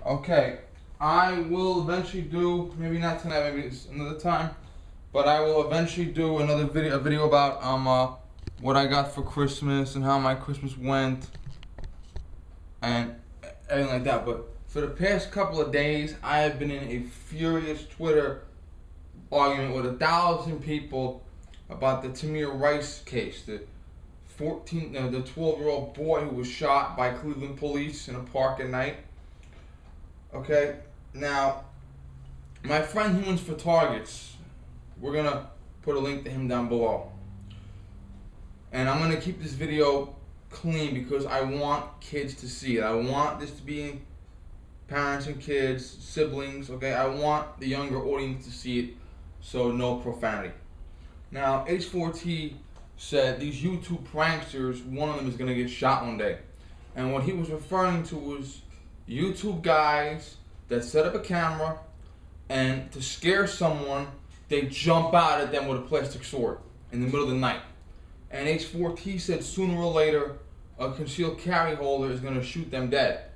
Okay, I will eventually do, maybe not tonight, maybe it's another time, but I will eventually do another video, a video about what I got for Christmas and how my Christmas went and everything like that. But for the past couple of days, I have been in a furious Twitter argument with 1,000 people about the Timir Rice case, the 12-year-old boy who was shot by Cleveland police in a park at night. Okay, now my friend Humans for Targets, we're gonna put a link to him down below, and I'm gonna keep this video clean because I want kids to see it. I want this to be parents and kids, siblings. Okay, I want the younger audience to see it, so no profanity. Now H4T said these YouTube pranksters, one of them is gonna get shot one day, and what he was referring to was YouTube guys that set up a camera and to scare someone, they jump out at them with a plastic sword in the middle of the night. And H4T said sooner or later a concealed carry holder is going to shoot them dead.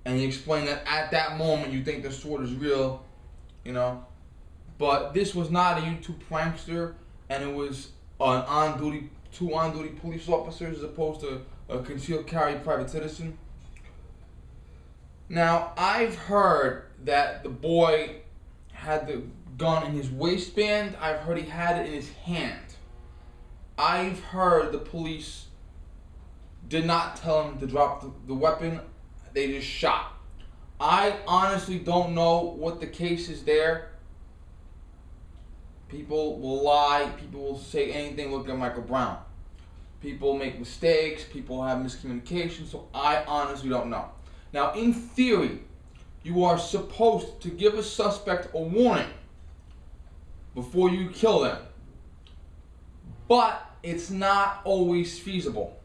And he explained that at that moment you think the sword is real, you know. But this was not a YouTube prankster, and it was two on-duty police officers as opposed to a concealed carry private citizen. Now, I've heard that the boy had the gun in his waistband. I've heard he had it in his hand. I've heard the police did not tell him to drop the weapon. They just shot. I honestly don't know what the case is there. People will lie. People will say anything. Look at Michael Brown. People make mistakes. People have miscommunication. So I honestly don't know. Now, in theory, you are supposed to give a suspect a warning before you kill them. But it's not always feasible.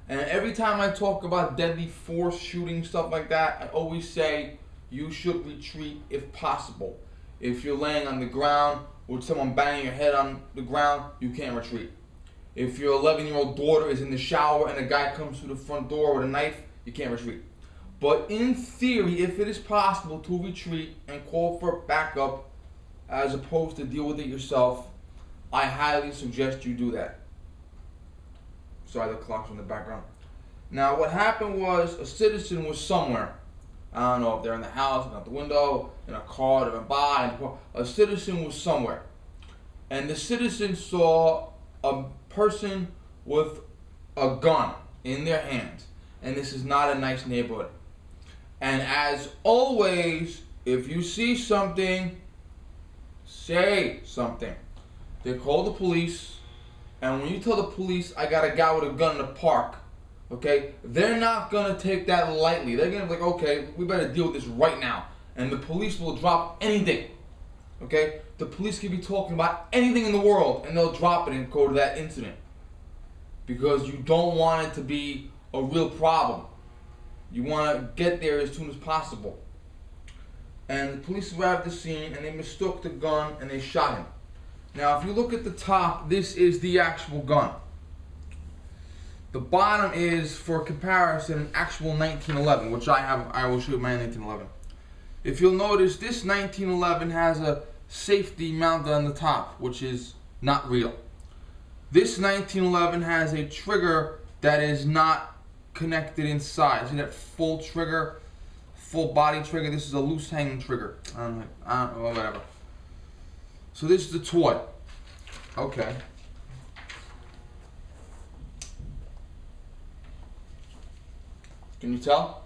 And every time I talk about deadly force shooting, stuff like that, I always say you should retreat if possible. If you're laying on the ground with someone banging your head on the ground, you can't retreat. If your 11-year-old daughter is in the shower and a guy comes through the front door with a knife, you can't retreat. But in theory, if it is possible to retreat and call for backup as opposed to deal with it yourself, I highly suggest you do that. Sorry, the clock's in the background. Now, what happened was a citizen was somewhere. I don't know if they're in the house, out the window, in a car, they're by. A citizen was somewhere. And the citizen saw a person with a gun in their hands. And this is not a nice neighborhood. And as always, if you see something, say something. They call the police, and when you tell the police, I got a guy with a gun in the park, okay, they're not going to take that lightly. They're going to be like, okay, we better deal with this right now. And the police will drop anything, okay? The police can be talking about anything in the world, and they'll drop it and go to that incident. Because you don't want it to be a real problem. You want to get there as soon as possible. And the police arrived at the scene and they mistook the gun and they shot him. Now, if you look at the top, this is the actual gun. The bottom is, for comparison, an actual 1911, which I will show you my 1911. If you'll notice, this 1911 has a safety mounted on the top, which is not real. This 1911 has a trigger that is not connected inside. See that full trigger, full body trigger? This is a loose hanging trigger. I don't know, whatever. So this is the toy. Okay. Can you tell?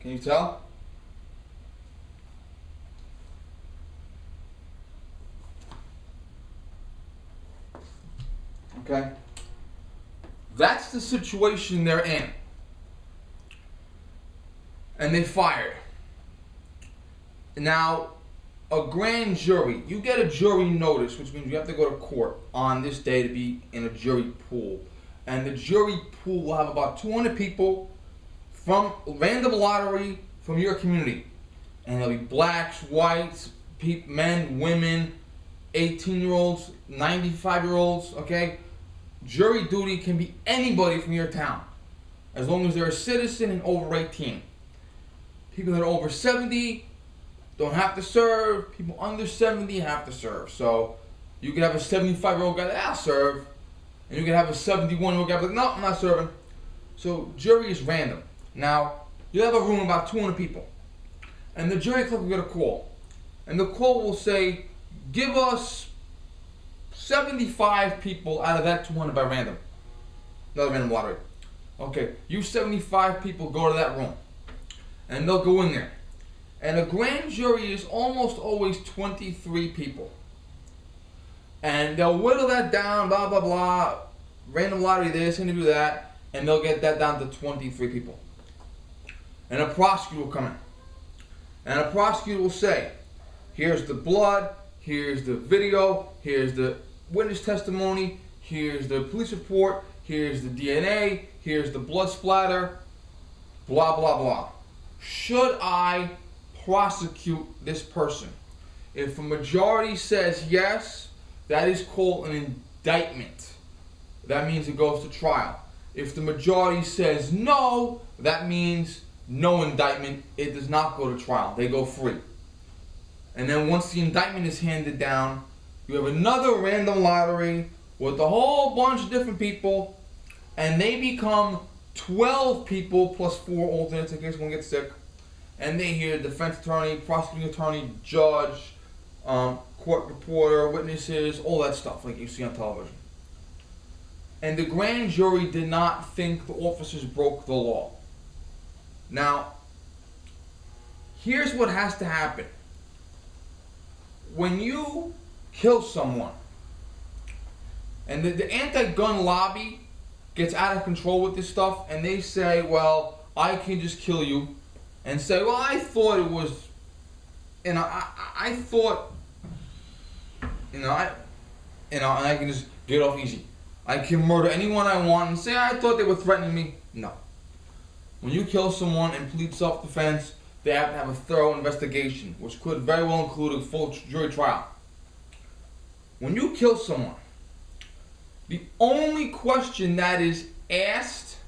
Can you tell? Okay? That's the situation they're in. And they fired. Now, a grand jury, you get a jury notice, which means you have to go to court on this day to be in a jury pool. And the jury pool will have about 200 people from random lottery from your community. And there'll be blacks, whites, men, women, 18-year-olds, 95-year-olds, okay? jury duty can be anybody from your town, as long as they're a citizen and over 18. People that are over 70 don't have to serve. People under 70 have to serve. So you could have a 75-year-old guy that I'll serve, and you could have a 71-year-old guy like, no, I'm not serving. So jury is random. Now, you have a room of about 200 people, and the jury clerk will get a call, and the call will say, give us 75 people out of that 200 by random. Another random lottery. Okay, you 75 people go to that room, and they'll go in there. And a grand jury is almost always 23 people. And they'll whittle that down, blah, blah, blah, random lottery this, interview that, and they'll get that down to 23 people. And a prosecutor will come in. And a prosecutor will say, here's the blood, here's the video, here's the witness testimony, here's the police report, here's the DNA, here's the blood splatter, blah, blah, blah. Should I prosecute this person? If a majority says yes, that is called an indictment. That means it goes to trial. If the majority says no, that means no indictment. It does not go to trial. They go free. And then once the indictment is handed down, you have another random lottery with a whole bunch of different people, and they become 12 people plus 4 alternates in case one gets sick. And they hear defense attorney, prosecuting attorney, judge, court reporter, witnesses, all that stuff like you see on television. And the grand jury did not think the officers broke the law. Now, here's what has to happen. When you kill someone, and the anti-gun lobby gets out of control with this stuff, and they say, well, I can just kill you, and say, well, I thought it was, I thought, and I can just get off easy. I can murder anyone I want and say, I thought they were threatening me. No. When you kill someone and plead self-defense, they have to have a thorough investigation, which could very well include a full jury trial. When you kill someone, the only question that is asked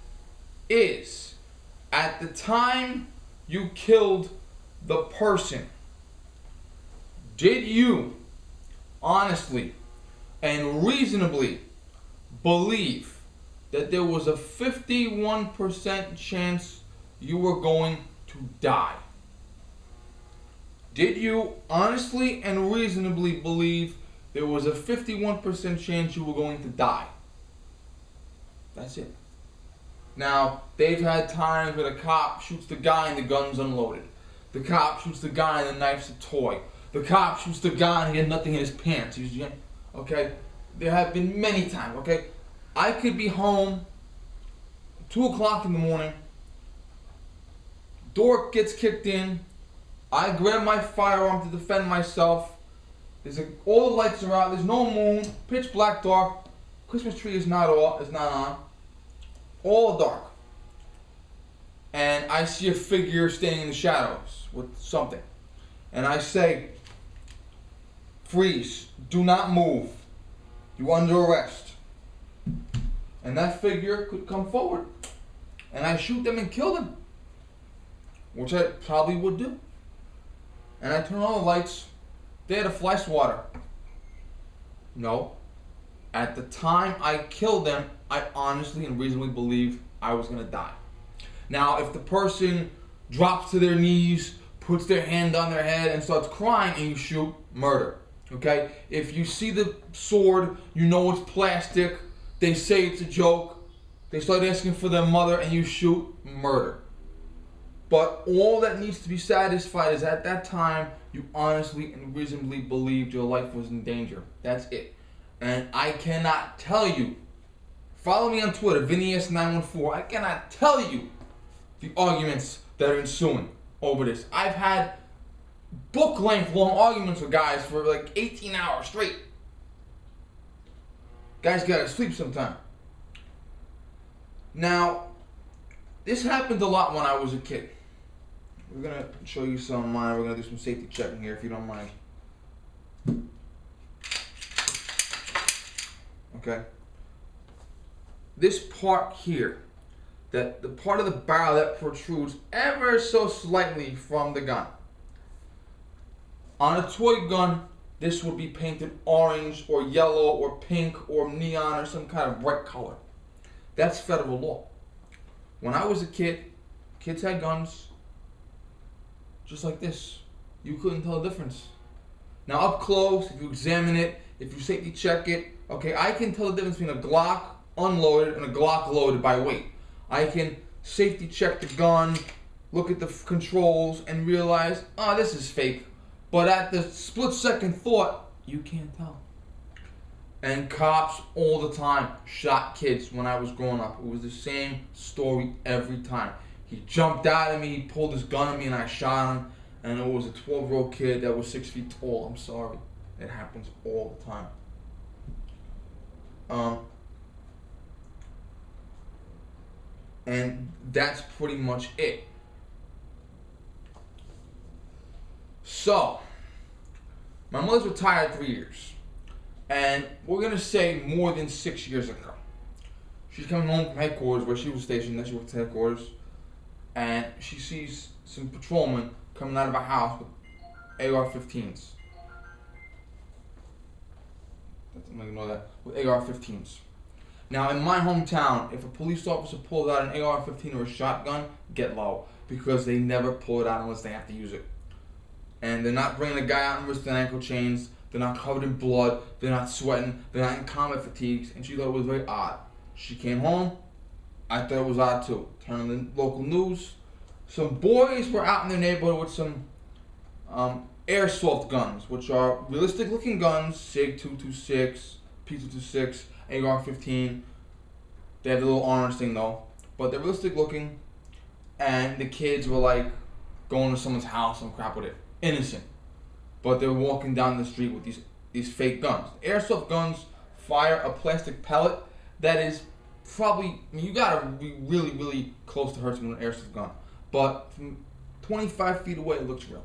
is, at the time you killed the person, did you honestly and reasonably believe that there was a 51% chance you were going to die? Did you honestly and reasonably believe there was a 51% chance you were going to die? That's it. Now, they've had times where the cop shoots the guy and the gun's unloaded. The cop shoots the guy and the knife's a toy. The cop shoots the guy and he had nothing in his pants. Okay? There have been many times, okay? I could be home, 2 o'clock in the morning, door gets kicked in, I grab my firearm to defend myself, all the lights are out, there's no moon, pitch black dark, Christmas tree is not on, all dark. And I see a figure standing in the shadows with something. And I say, freeze, do not move, you're under arrest. And that figure could come forward. And I shoot them and kill them, which I probably would do. And I turn on the lights. They had a fly swatter. No. At the time I killed them, I honestly and reasonably believed I was going to die. Now, if the person drops to their knees, puts their hand on their head, and starts crying and you shoot, murder. Okay? If you see the sword, you know it's plastic, they say it's a joke, they start asking for their mother and you shoot, murder. But all that needs to be satisfied is at that time, you honestly and reasonably believed your life was in danger. That's it. And I cannot tell you, follow me on Twitter, VinnyS914, I cannot tell you the arguments that are ensuing over this. I've had book-length long arguments with guys for like 18 hours straight. Guys gotta sleep sometime. Now, this happened a lot when I was a kid. We're gonna show you some of mine. We're gonna do some safety checking here if you don't mind. Okay. this part here, that the part of the barrel that protrudes ever so slightly from the gun. On a toy gun, this would be painted orange or yellow or pink or neon or some kind of bright color. That's federal law. When I was a kid, kids had guns just like this. You couldn't tell the difference. Now up close, if you examine it, if you safety check it, okay, I can tell the difference between a Glock unloaded and a Glock loaded by weight. I can safety check the gun, look at the controls, and realize, oh, this is fake. But at the split second thought, you can't tell. And cops all the time shot kids when I was growing up. It was the same story every time. He jumped out at me, he pulled his gun at me, and I shot him. And it was a 12-year-old kid that was 6 feet tall. I'm sorry. It happens all the time. And that's pretty much it. So, my mother's retired 3 years. And we're going to say more than 6 years ago. She's coming home from headquarters where she was stationed. Then she worked at headquarters. And she sees some patrolmen coming out of a house with AR-15s. I'm not ignore that. With AR-15s. Now, in my hometown, if a police officer pulls out an AR-15 or a shotgun, get low. Because they never pull it out unless they have to use it. And they're not bringing a guy out in wrist and ankle chains. They're not covered in blood. They're not sweating. They're not in combat fatigues. And she thought it was very odd. She came home. I thought it was odd too. Turned on the local news. Some boys were out in their neighborhood with some airsoft guns, which are realistic looking guns, SIG 226, P226, AR-15. They have the little orange thing though, but they're realistic looking, and the kids were like going to someone's house and crap with it. Innocent. But they're walking down the street with these fake guns. Airsoft guns fire a plastic pellet that is probably, I mean, you gotta be really, really close to hurting with an airsoft gun. But from 25 feet away, it looks real.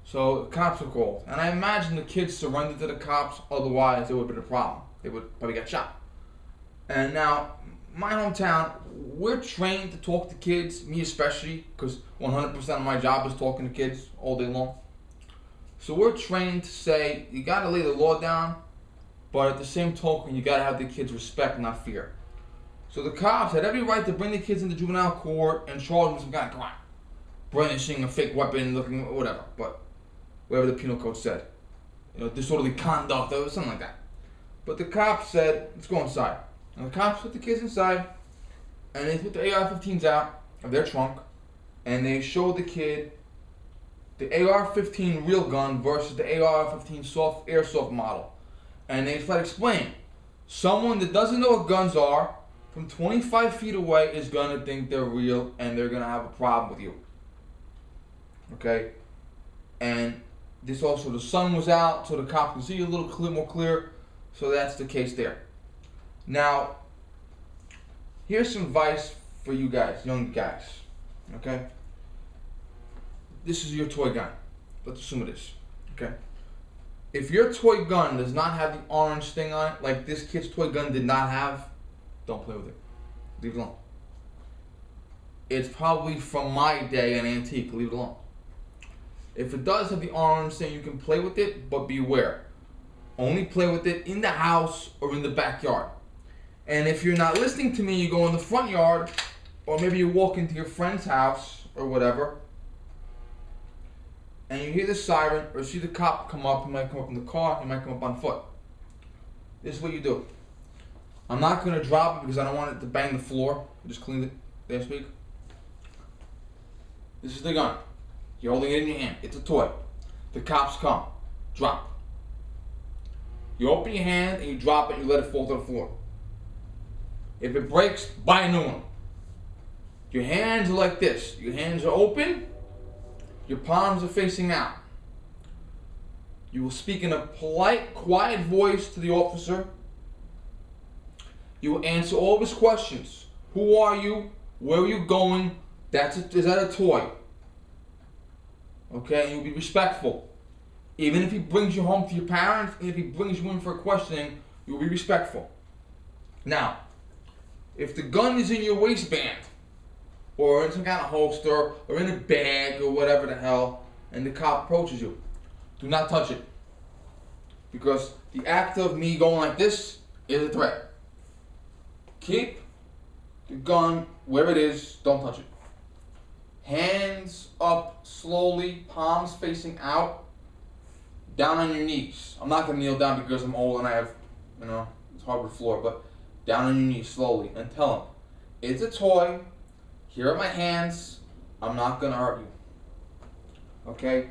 So the cops were called. And I imagine the kids surrendered to the cops, otherwise it would have been a problem. They would probably get shot. And now, my hometown, we're trained to talk to kids, me especially, because 100% of my job is talking to kids all day long. So we're trained to say, you gotta lay the law down, but at the same token, you gotta have the kids respect, not fear. So the cops had every right to bring the kids into juvenile court and charge them with some kind of crime. Brandishing a fake weapon, looking, whatever, but whatever the penal code said. You know, disorderly conduct, or something like that. But the cops said, let's go inside. And the cops put the kids inside, and they put the AR-15s out of their trunk, and they showed the kid the AR-15 real gun versus the AR-15 soft airsoft model. And they tried to explain, someone that doesn't know what guns are, from 25 feet away is going to think they're real, and they're going to have a problem with you. Okay? And this also, the sun was out, so the cops can see a little more clear, so that's the case there. Now, here's some advice for you guys, young guys. Okay? This is your toy gun. Let's assume it is. Okay? If your toy gun does not have the orange thing on it, like this kid's toy gun did not have, don't play with it. Leave it alone. It's probably from my day an antique. Leave it alone. If it does have the orange thing, you can play with it, but beware. Only play with it in the house or in the backyard. And if you're not listening to me, you go in the front yard, or maybe you walk into your friend's house or whatever, and you hear the siren or see the cop come up. He might come up in the car, he might come up on foot. This is what you do. I'm not going to drop it because I don't want it to bang the floor. I just cleaned it. There, speak. This is the gun. You're holding it in your hand. It's a toy. The cops come. Drop. You open your hand and you drop it and you let it fall to the floor. If it breaks, buy a new one. Your hands are like this. Your hands are open. Your palms are facing out. You will speak in a polite, quiet voice to the officer. You will answer all of his questions. Who are you? Where are you going? Is that a toy? Okay, and you'll be respectful. Even if he brings you home to your parents, and if he brings you in for a questioning, you'll be respectful. Now, If the gun is in your waistband, or in some kind of holster, or in a bag, or whatever the hell, and the cop approaches you, do not touch it. Because the act of me going like this is a threat. Keep the gun where it is, don't touch it. Hands up slowly, palms facing out, down on your knees. I'm not going to kneel down because I'm old and I have, it's hard with the floor, but down on your knees slowly and tell him, it's a toy, here are my hands, I'm not going to hurt you. Okay?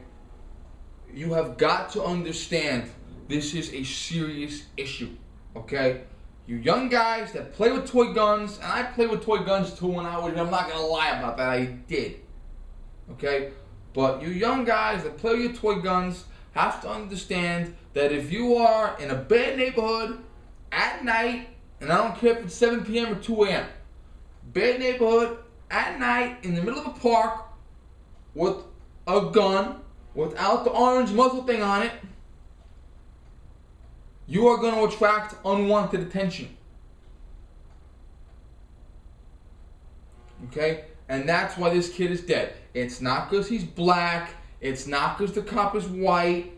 You have got to understand this is a serious issue. Okay? You young guys that play with toy guns, and I played with toy guns too when I was, I'm not going to lie about that, I did. Okay? But you young guys that play with your toy guns have to understand that if you are in a bad neighborhood at night, and I don't care if it's 7 p.m. or 2 a.m., bad neighborhood at night in the middle of a park with a gun without the orange muzzle thing on it, you are going to attract unwanted attention. Okay? And that's why this kid is dead. It's not because he's black. It's not because the cop is white.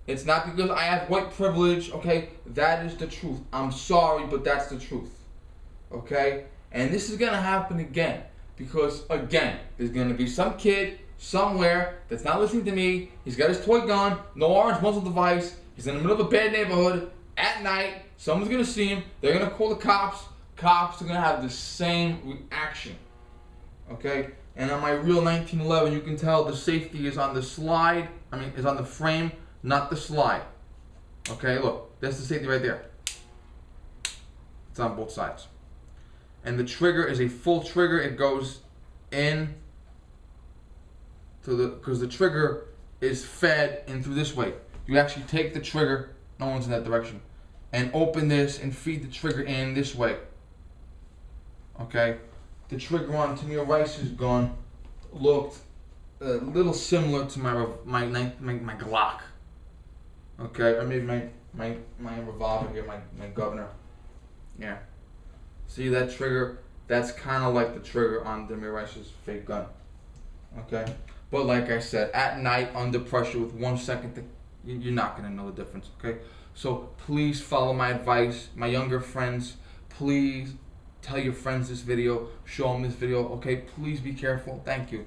It's not because I have white privilege. Okay? That is the truth. I'm sorry, but that's the truth. Okay? And this is going to happen again. Because, again, there's going to be some kid somewhere that's not listening to me. He's got his toy gun, no orange muzzle device. He's in the middle of a bad neighborhood at night. Someone's going to see him. They're going to call the cops. Cops are going to have the same reaction. Okay? And on my real 1911, you can tell the safety is on the slide. Is on the frame, not the slide. Okay, look. That's the safety right there. It's on both sides. And the trigger is a full trigger. It goes in to because the trigger is fed in through this way. You actually take the trigger, no one's in that direction, and open this and feed the trigger in this way. Okay? The trigger on Timir Rice's gun looked a little similar to my Glock. Okay? Or maybe my revolver here, my governor. Yeah. See that trigger? That's kind of like the trigger on Timir Rice's fake gun. Okay? But like I said, at night, under pressure, with 1 second, you're not going to know the difference. Okay? So please follow my advice. My younger friends, please tell your friends this video. Show them this video. Okay? Please be careful. Thank you.